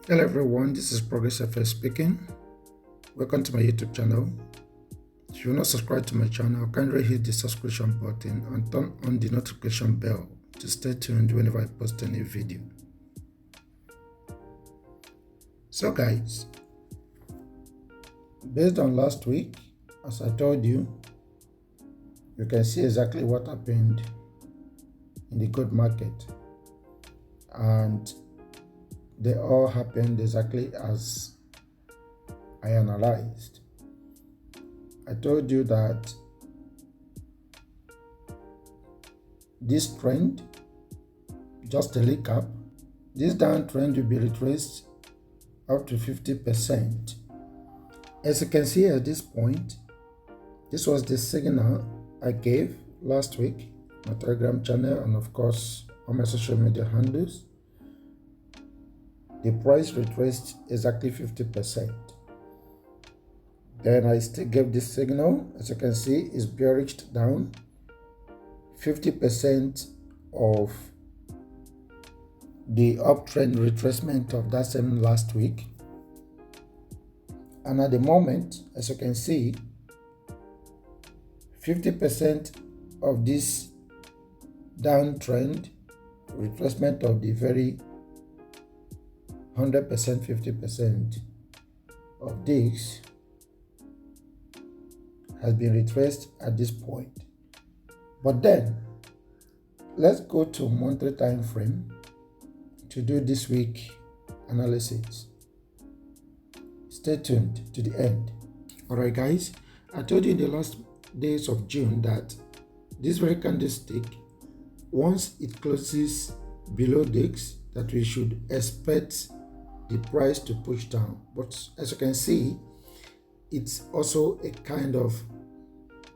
Hello everyone, this is Progress FS speaking. Welcome to my YouTube channel. If you're not subscribed to my channel, kindly hit the subscription button and turn on the notification bell to stay tuned whenever I post a new video. So guys, based on last week, as I told you, you can see exactly what happened in the gold market, and they all happened exactly as I analyzed. I told you that this trend, just a recap, this downtrend will be retraced up to 50%. As you can see at this point, this was the signal I gave last week, my Telegram channel, and of course on my social media handles. The price retraced exactly 50%. Then I still gave this signal. As you can see, it's bearish down 50% of the uptrend retracement of that same last week. And at the moment, as you can see, 50% of this downtrend retracement of the very 100%, 50% of this has been retraced at this point. But then let's go to monthly time frame to do this week analysis. Stay tuned to the end. Alright guys, I told you in the last days of June that this very candlestick, once it closes below this, that we should expect the price to push down. But as you can see, it's also a kind of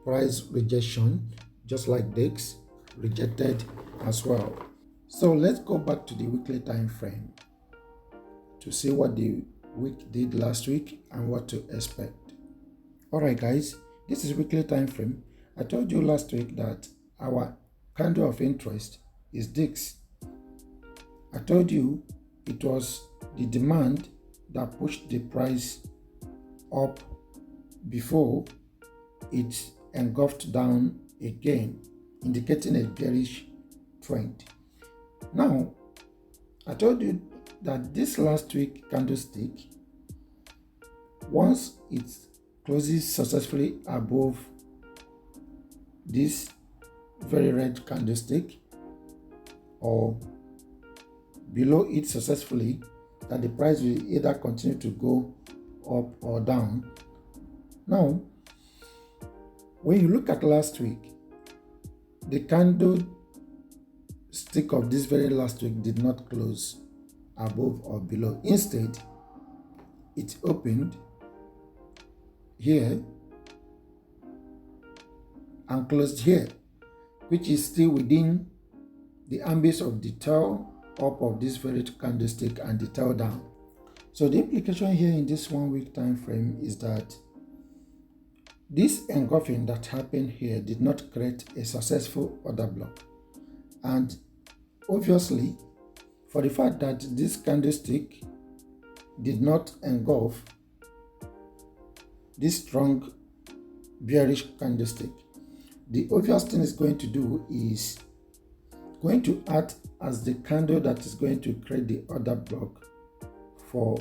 price rejection, just like this rejected as well. So let's go back to the weekly time frame to see what the week did last week and what to expect. Alright guys, this is weekly time frame. I told you last week that our candle of interest is this. I told you it was the demand that pushed the price up before it engulfed down again, indicating a bearish trend. Now, I told you that this last week candlestick, once it closes successfully above this very red candlestick or below it successfully, that the price will either continue to go up or down. Now, when you look at last week, the candlestick of this very last week did not close above or below. Instead, it opened here and closed here, which is still within the ambit of the tail up of this very candlestick and the tail down. So the implication here in this 1 week time frame is that this engulfing that happened here did not create a successful order block. And obviously, for the fact that this candlestick did not engulf this strong bearish candlestick, the obvious thing it's going to do is going to act as the candle that is going to create the order block for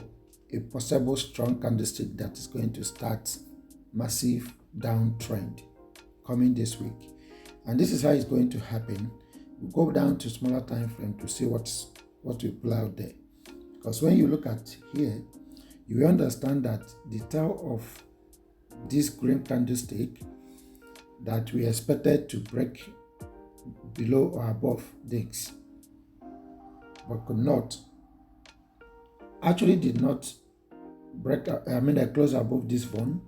a possible strong candlestick that is going to start massive downtrend coming this week. And this is how it's going to happen. We'll go down to smaller time frame to see what will play out there. Because when you look at here, you will understand that the tail of this green candlestick that we expected to break below or above this, but could not, actually did not break, close above this one,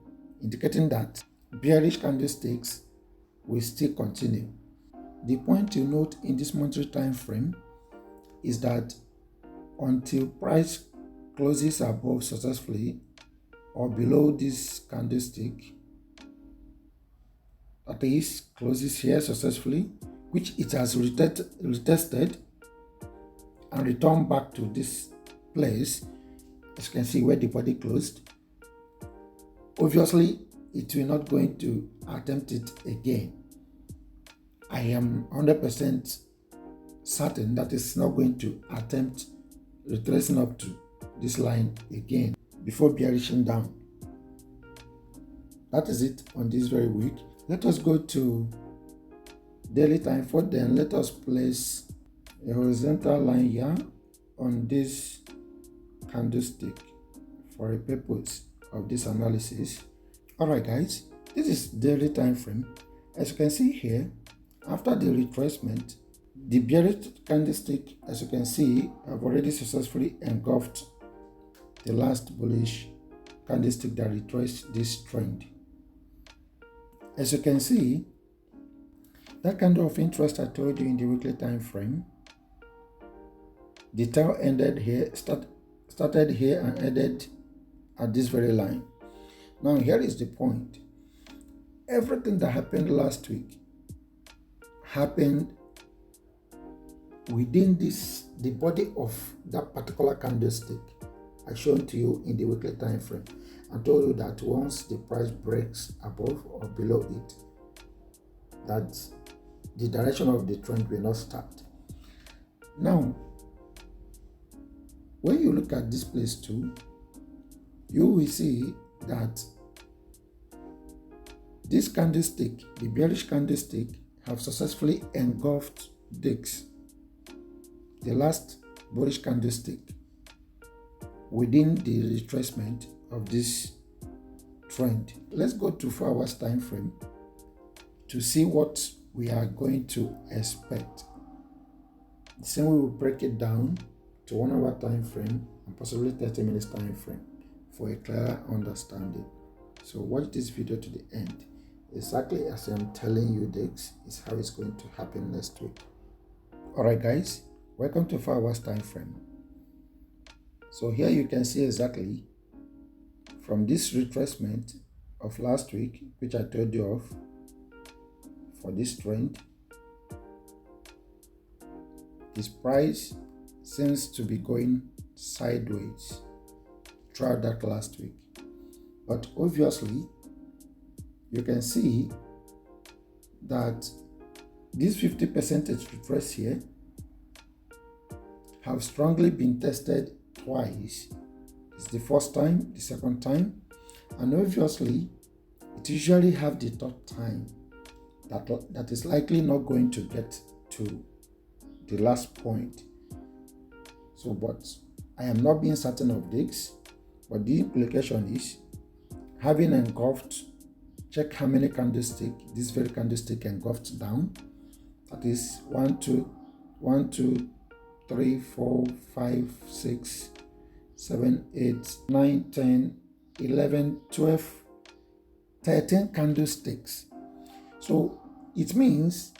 indicating that bearish candlesticks will still continue. The point to note in this monthly time frame is that until price closes above successfully or below this candlestick, that is, closes here successfully, which it has retested and returned back to this place, as you can see where the body closed. Obviously, it will not going to attempt it again. I am 100% certain that it's not going to attempt retracing up to this line again before bearishing down. That is it on this very week. Let us go to daily time for then. Let us place a horizontal line here on this candlestick for a purpose of this analysis. Alright guys, this is daily time frame. As you can see here, after the retracement, the bearish candlestick, as you can see, have already successfully engulfed the last bullish candlestick that retraced this trend. As you can see, that candle of interest I told you in the weekly time frame, the tail ended here, started here and ended at this very line. Now here is the point. Everything that happened last week happened within the body of that particular candlestick I shown to you in the weekly time frame and told you that once the price breaks above or below it, that the direction of the trend will not start. Now, when you look at this place too, you will see that this candlestick, the bearish candlestick, have successfully engulfed this, the last bullish candlestick, within the retracement of this trend. Let's go to 4 hours time frame to see what we are going to expect. The same way we will break it down to 1 hour time frame and possibly 30 minutes time frame for a clearer understanding. So watch this video to the end. Exactly as I'm telling you, this is how it's going to happen next week. Alright guys, welcome to 4 hours time frame. So here you can see exactly from this retracement of last week, which I told you of, for this trend, this price seems to be going sideways throughout that last week. But obviously, you can see that this 50% retrace here have strongly been tested twice. It's the first time, the second time, and obviously it usually have the third time that is likely not going to get to the last point. So, but I am not being certain of this, but the implication is having engulfed, check how many candlestick this very candlestick engulfed down. That is 1, 2, 3, 4, 5, 6, 7, 8, 9, 10, 11, 12, 13 candlesticks. So it means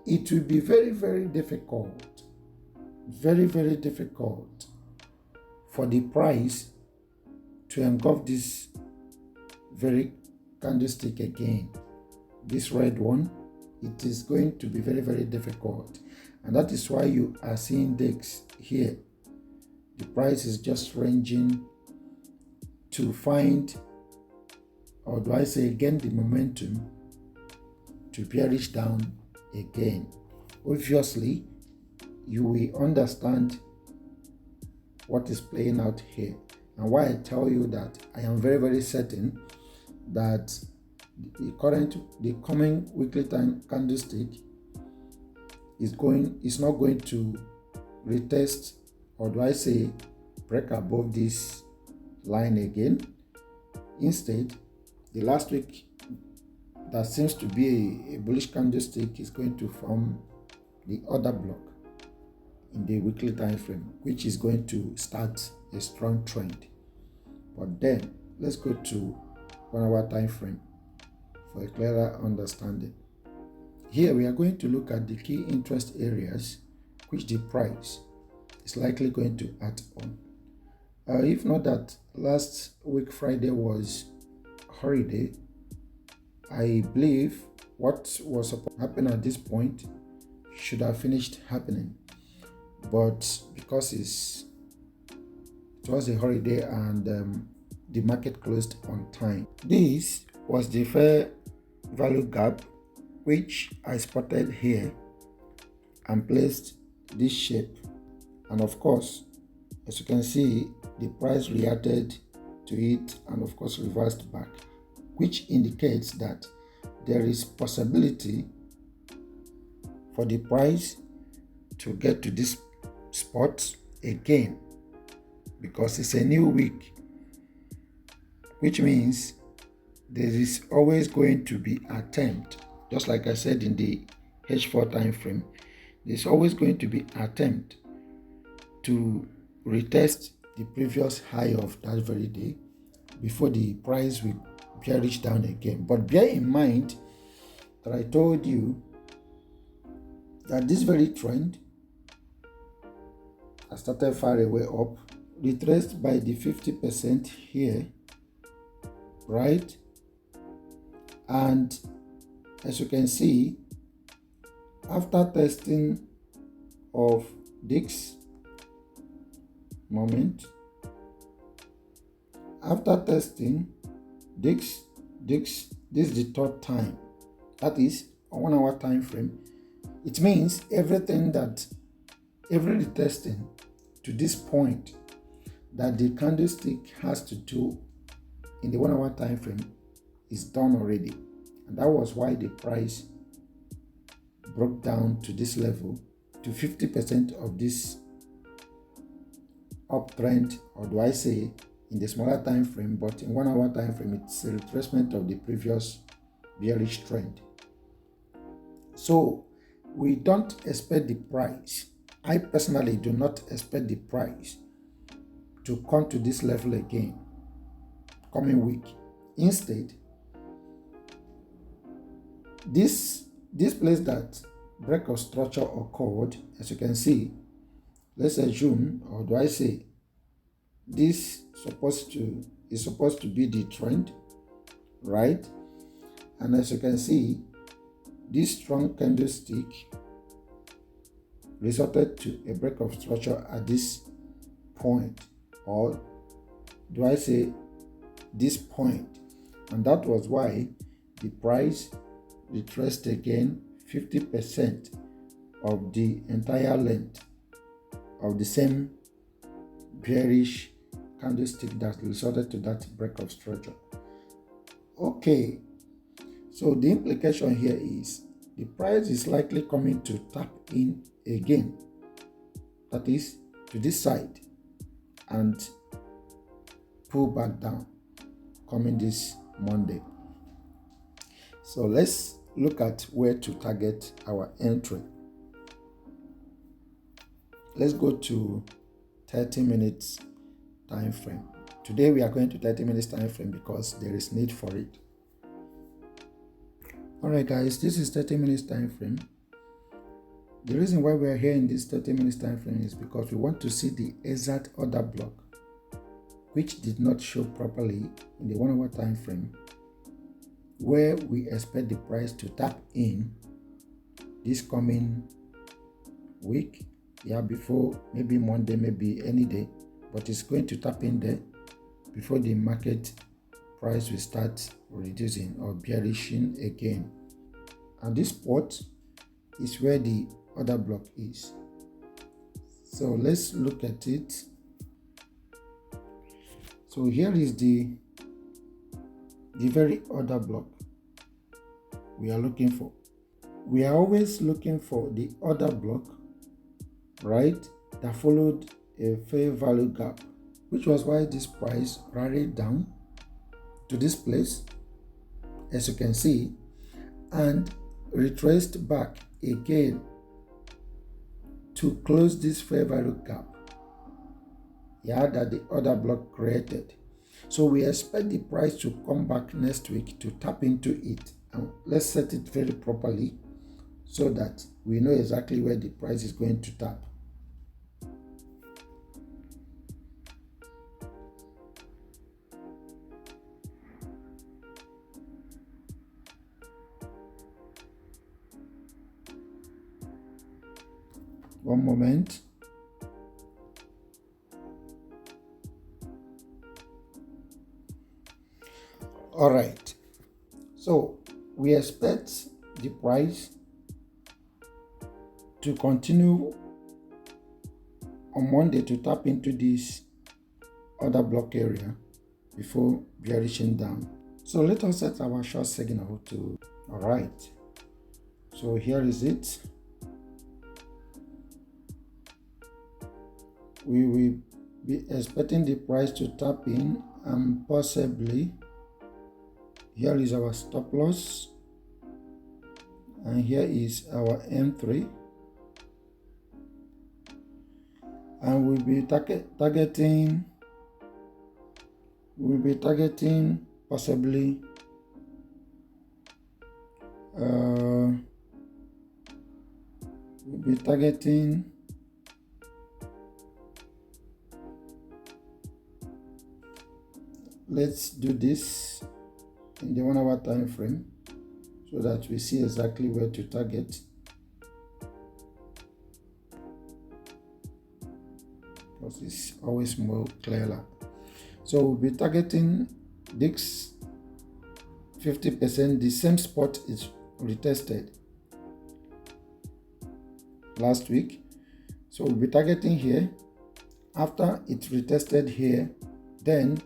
it will be very, very difficult for the price to engulf this very candlestick again. This red one, it is going to be very, very difficult. And that is why you are seeing this here. The price is just ranging to find, or do I say again, the momentum to bearish down again. Obviously, you will understand what is playing out here and why I tell you that I am very, very certain that the coming weekly time candlestick is not going to retest, or do I say break above this line again. Instead, the last week that seems to be a bullish candlestick is going to form the other block in the weekly time frame, which is going to start a strong trend. But then let's go to 1 hour time frame for a clearer understanding. Here we are going to look at the key interest areas which the price is likely going to act on. If not that last week Friday was holiday, I believe what was supposed to happen at this point should have finished happening, but because it it was a holiday and the market closed on time. This was the fair value gap which I spotted here and placed this shape, and of course, as you can see, the price reacted to it and of course reversed back, which indicates that there is possibility for the price to get to this spot again, because it's a new week, which means there is always going to be attempt, just like I said in the H4 time frame, there's always going to be attempt to retest the previous high of that very day before the price will bearish down again. But bear in mind that I told you that this very trend has started far away up, retraced by the 50% here, right? And as you can see, after testing of this moment, after testing this is the third time, that is a 1 hour time frame. It means every retesting to this point that the candlestick has to do in the 1 hour time frame is done already, and that was why the price broke down to this level, to 50% of this uptrend, or do I say in the smaller time frame, but in 1 hour time frame it's a retracement of the previous bearish trend. So we don't expect the price, I personally do not expect the price to come to this level again coming week. Instead, this place that break of structure occurred, as you can see, let's assume, or do I say, this is supposed to be the trend, right? And as you can see, this strong candlestick resulted to a break of structure at this point, or do I say this point, and that was why the price retraced again 50% of the entire length of the same bearish candlestick that resulted to that break of structure. Okay, so the implication here is the price is likely coming to tap in again, that is to this side, and pull back down coming this Monday. So let's look at where to target our entry. Let's go to 30 minutes time frame. Today we are going to 30 minutes time frame because there is need for it. Alright guys, this is 30 minutes time frame. The reason why we are here in this 30 minutes time frame is because we want to see the exact order block, which did not show properly in the 1 hour time frame, where we expect the price to tap in this coming week, before maybe Monday, maybe any day, but it's going to tap in there before the market price will start reducing or bearishing again. And this spot is where the order block is. So let's look at it. So here is the very order block we are looking for. We are always looking for the order block, right, that followed a fair value gap, which was why this price rallied down to this place, as you can see, and retraced back again to close this fair value gap that the order block created. So we expect the price to come back next week to tap into it, and let's set it very properly so that we know exactly where the price is going to tap. One moment. All right. So we expect the price to continue on Monday to tap into this other block area before bearishing down. So let us set our short signal to, all right. So here is it. We will be expecting the price to tap in, and possibly here is our stop loss, and here is our M3, and we'll be targeting possibly let's do this in the 1 hour time frame so that we see exactly where to target. Because it's always more clearer. So we'll be targeting this 50%. The same spot is retested last week. So we'll be targeting here. After it's retested here, then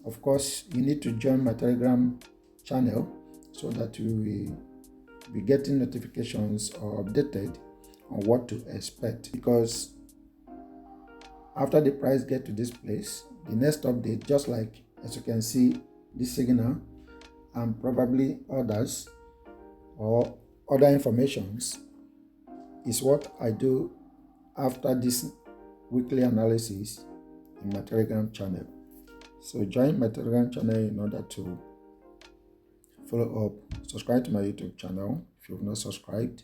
of course you need to join my Telegram channel so that you will be getting notifications or updated on what to expect. Because after the price get to this place, the next update, just like as you can see this signal and probably others or other informations, is what I do after this weekly analysis in my Telegram channel. So join my Telegram channel in order to follow up. Subscribe to my YouTube channel if you've not subscribed,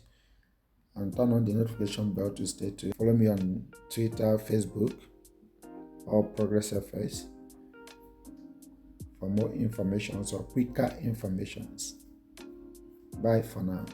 and turn on the notification bell to stay tuned. Follow me on Twitter, Facebook, or Progress FS for more information or quicker informations. Bye for now.